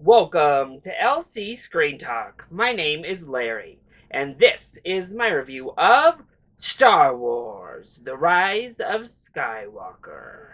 Welcome to LC Screen Talk. My name is Larry, and this is my review of Star Wars: The Rise of Skywalker.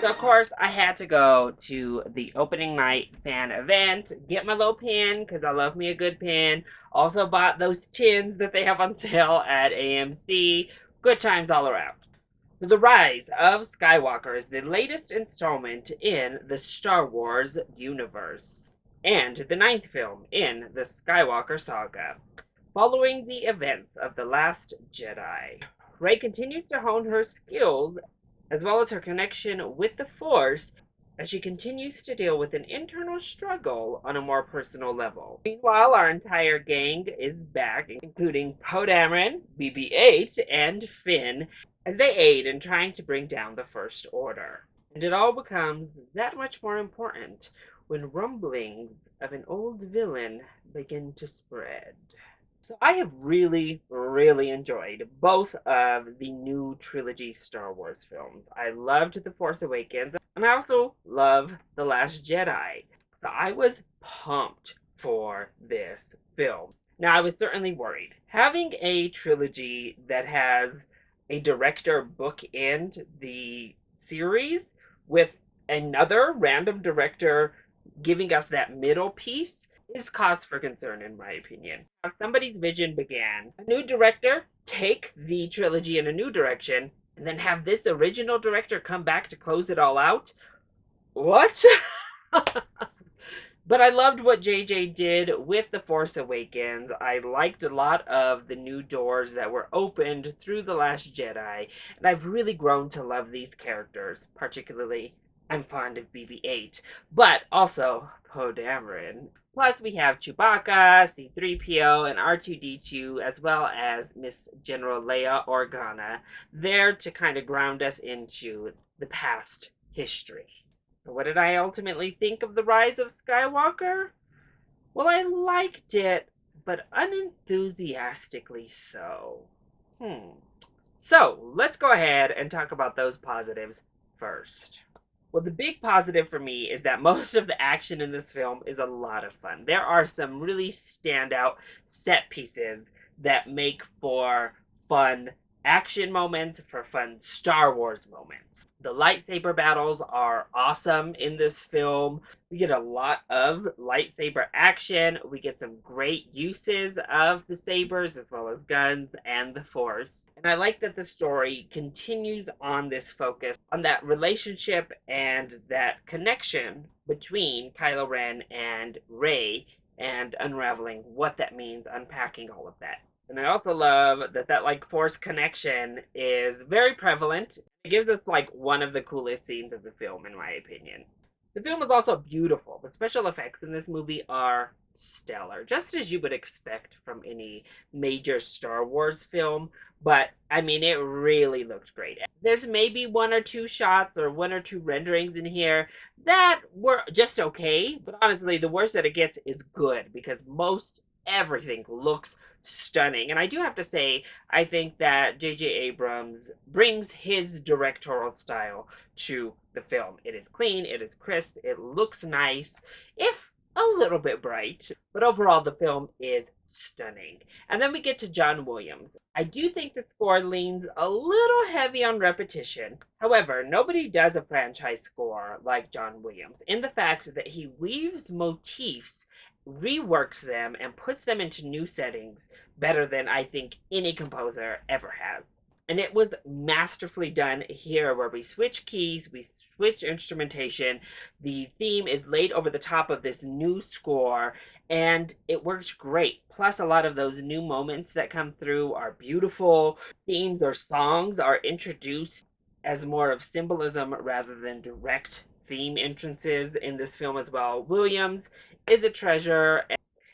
So, of course, I had to go to the opening night fan event, get my little pin, because I love me a good pin. Also bought those tins that they have on sale at AMC. Good times all around. The Rise of Skywalker is the latest installment in the Star Wars universe, and the ninth film in the Skywalker saga. Following the events of The Last Jedi, Rey continues to hone her skills as well as her connection with the Force as she continues to deal with an internal struggle on a more personal level. Meanwhile, our entire gang is back, including Poe Dameron, BB-8, and Finn, as they aid in trying to bring down the First Order. And it all becomes that much more important when rumblings of an old villain begin to spread. So I have really enjoyed both of the new trilogy Star Wars films. I loved The Force Awakens, and I also love The Last Jedi. So I was pumped for this film. Now, I was certainly worried. Having a trilogy that has a director bookend the series with another random director giving us that middle piece is cause for concern, in my opinion. If somebody's vision began, a new director take the trilogy in a new direction, and then have this original director come back to close it all out. What? But I loved what JJ did with The Force Awakens. I liked a lot of the new doors that were opened through The Last Jedi, and I've really grown to love these characters. Particularly, I'm fond of BB-8, but also Poe Dameron. Plus, we have Chewbacca, C-3PO, and R2-D2, as well as Miss General Leia Organa, there to kind of ground us into the past history. So what did I ultimately think of The Rise of Skywalker? Well, I liked it, but unenthusiastically so. So, let's go ahead and talk about those positives first. Well, the big positive for me is that most of the action in this film is a lot of fun. There are some really standout set pieces that make for fun action moments, for fun Star Wars moments. The lightsaber battles are awesome in this film. We get a lot of lightsaber action. We get some great uses of the sabers as well as guns and the Force. And I like that the story continues on this focus on that relationship and that connection between Kylo Ren and Rey and unraveling what that means, unpacking all of that. And I also love that like Force connection is very prevalent. It gives us like one of the coolest scenes of the film, in my opinion. The film is also beautiful. The special effects in this movie are stellar, just as you would expect from any major Star Wars film. But I mean, it really looked great. There's maybe one or two shots or one or two renderings in here that were just okay. But honestly, the worst that it gets is good because most everything looks stunning. And I do have to say, I think that J.J. Abrams brings his directorial style to the film. It is clean, it is crisp, it looks nice, if a little bit bright, but overall the film is stunning. And then we get to John Williams. I do think the score leans a little heavy on repetition. However, nobody does a franchise score like John Williams in the fact that he weaves motifs, reworks them, and puts them into new settings better than I think any composer ever has. And it was masterfully done here, where we switch keys, we switch instrumentation, the theme is laid over the top of this new score, and it works great. Plus, a lot of those new moments that come through are beautiful. Themes or songs are introduced as more of symbolism rather than direct theme entrances in this film as well. Williams is a treasure,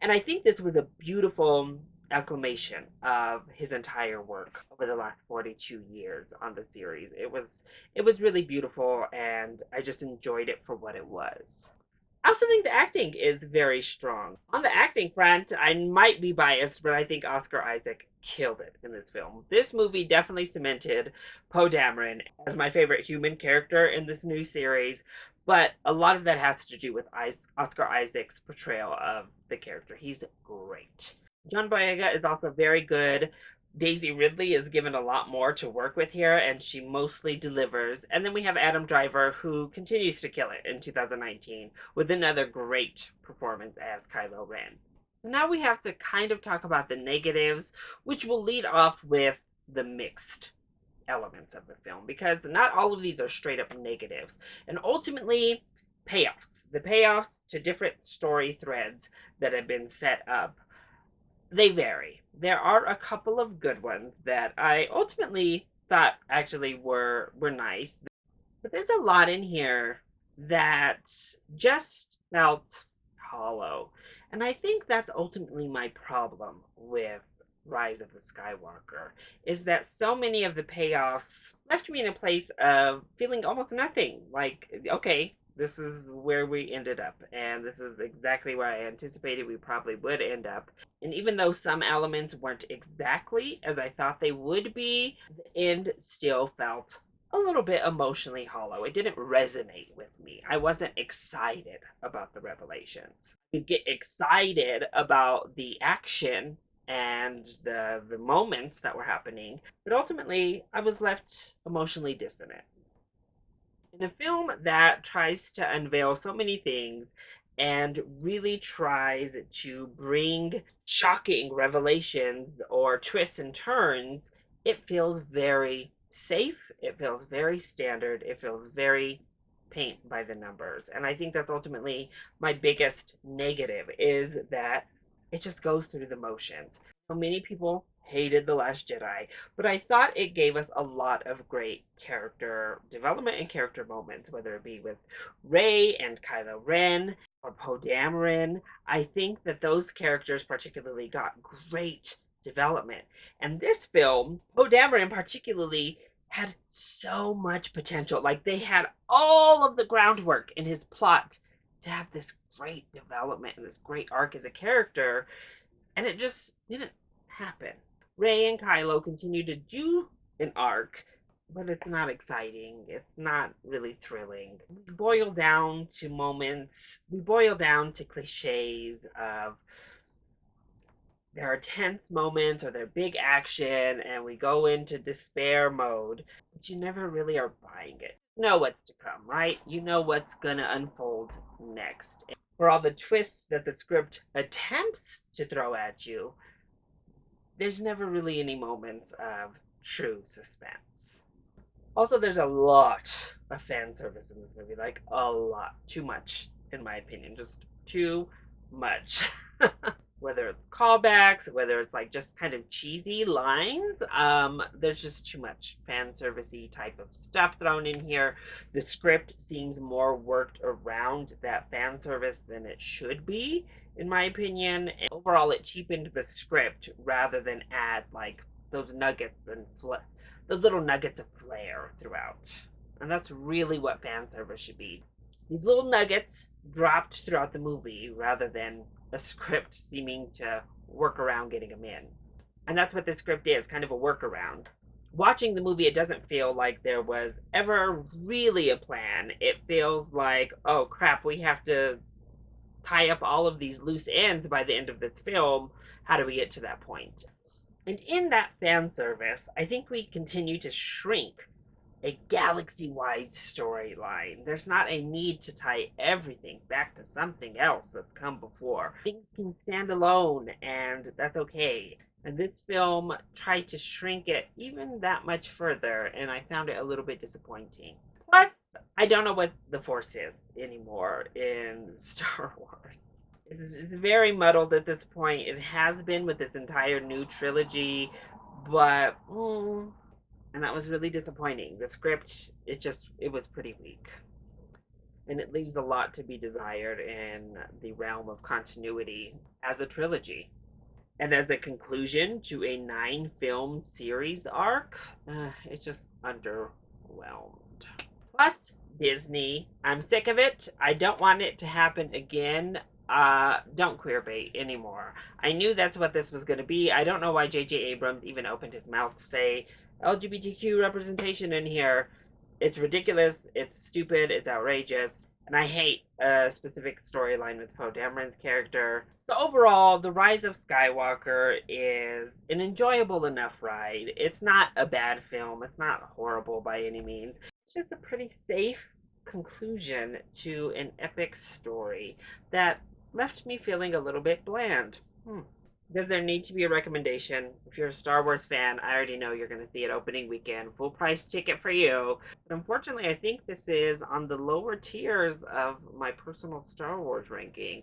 and I think this was a beautiful acclamation of his entire work over the last 42 years on the series. It was really beautiful, and I just enjoyed it for what it was. I also think the acting is very strong. On the acting front, I might be biased, but I think Oscar Isaac killed it in this film. This movie definitely cemented Poe Dameron as my favorite human character in this new series, but a lot of that has to do with Oscar Isaac's portrayal of the character. He's great. John Boyega is also very good. Daisy Ridley is given a lot more to work with here, and she mostly delivers. And then we have Adam Driver, who continues to kill it in 2019 with another great performance as Kylo Ren. So now we have to kind of talk about the negatives, which will lead off with the mixed elements of the film, because not all of these are straight up negatives. And ultimately, payoffs. The payoffs to different story threads that have been set up, they vary. There are a couple of good ones that I ultimately thought actually were nice, but there's a lot in here that just felt hollow. And I think that's ultimately my problem with Rise of the Skywalker, is that so many of the payoffs left me in a place of feeling almost nothing. Like, okay, this is where we ended up, and this is exactly where I anticipated we probably would end up. And even though some elements weren't exactly as I thought they would be, the end still felt a little bit emotionally hollow. It didn't resonate with me. I wasn't excited about the revelations. You get excited about the action and the moments that were happening, but ultimately I was left emotionally dissonant. In a film that tries to unveil so many things and really tries to bring shocking revelations or twists and turns, it feels very safe, it feels very standard, it feels very paint by the numbers. And I think that's ultimately my biggest negative, is that it just goes through the motions. So many people hated The Last Jedi, but I thought it gave us a lot of great character development and character moments, whether it be with Rey and Kylo Ren or Poe Dameron. I think that those characters particularly got great development. And this film, Poe Dameron particularly, had so much potential. Like, they had all of the groundwork in his plot to have this great development and this great arc as a character, and it just didn't happen. Rey and Kylo continue to do an arc, but it's not exciting. It's not really thrilling. We boil down to moments, we boil down to cliches of there are tense moments or they're big action, and we go into despair mode, but you never really are buying it. You know what's to come, right? You know what's gonna unfold next. And for all the twists that the script attempts to throw at you, there's never really any moments of true suspense. Also, there's a lot of fan service in this movie, like a lot. Too much, in my opinion. Just too much. Whether it's callbacks, whether it's like just kind of cheesy lines, there's just too much fan servicey type of stuff thrown in here. The script seems more worked around that fan service than it should be, in my opinion. And overall, it cheapened the script rather than add like those nuggets and those little nuggets of flair throughout. And that's really what fan service should be. These little nuggets dropped throughout the movie rather than a script seeming to work around getting them in. And that's what this script is, kind of a workaround. Watching the movie, it doesn't feel like there was ever really a plan. It feels like, oh crap, we have to tie up all of these loose ends by the end of this film. How do we get to that point? And in that fan service, I think we continue to shrink a galaxy-wide storyline. There's not a need to tie everything back to something else that's come before. Things can stand alone, and that's okay. And this film tried to shrink it even that much further, and I found it a little bit disappointing. Plus, I don't know what the Force is anymore in Star Wars. It's very muddled at this point. It has been with this entire new trilogy, but and that was really disappointing. The script, it was pretty weak. And it leaves a lot to be desired in the realm of continuity as a trilogy. And as a conclusion to a 9-film series arc, it's just underwhelmed. Plus, Disney. I'm sick of it. I don't want it to happen again. Don't queerbait anymore. I knew that's what this was going to be. I don't know why J.J. Abrams even opened his mouth to say LGBTQ representation in here. It's ridiculous. It's stupid. It's outrageous. And I hate a specific storyline with Poe Dameron's character. So overall, The Rise of Skywalker is an enjoyable enough ride. It's not a bad film. It's not horrible by any means. It's just a pretty safe conclusion to an epic story that left me feeling a little bit bland. Does there need to be a recommendation? If you're a Star Wars fan, I already know you're going to see it opening weekend. Full price ticket for you. But unfortunately, I think this is on the lower tiers of my personal Star Wars ranking.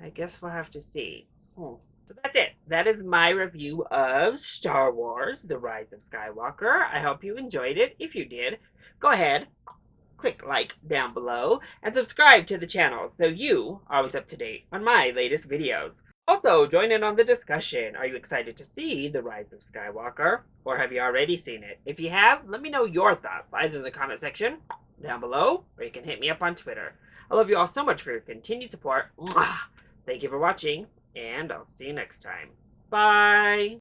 I guess we'll have to see. So that's it. That is my review of Star Wars, The Rise of Skywalker. I hope you enjoyed it. If you did, go ahead, click like down below, and subscribe to the channel so you are always up to date on my latest videos. Also, join in on the discussion. Are you excited to see The Rise of Skywalker? Or have you already seen it? If you have, let me know your thoughts, either in the comment section down below, or you can hit me up on Twitter. I love you all so much for your continued support. Thank you for watching, and I'll see you next time. Bye!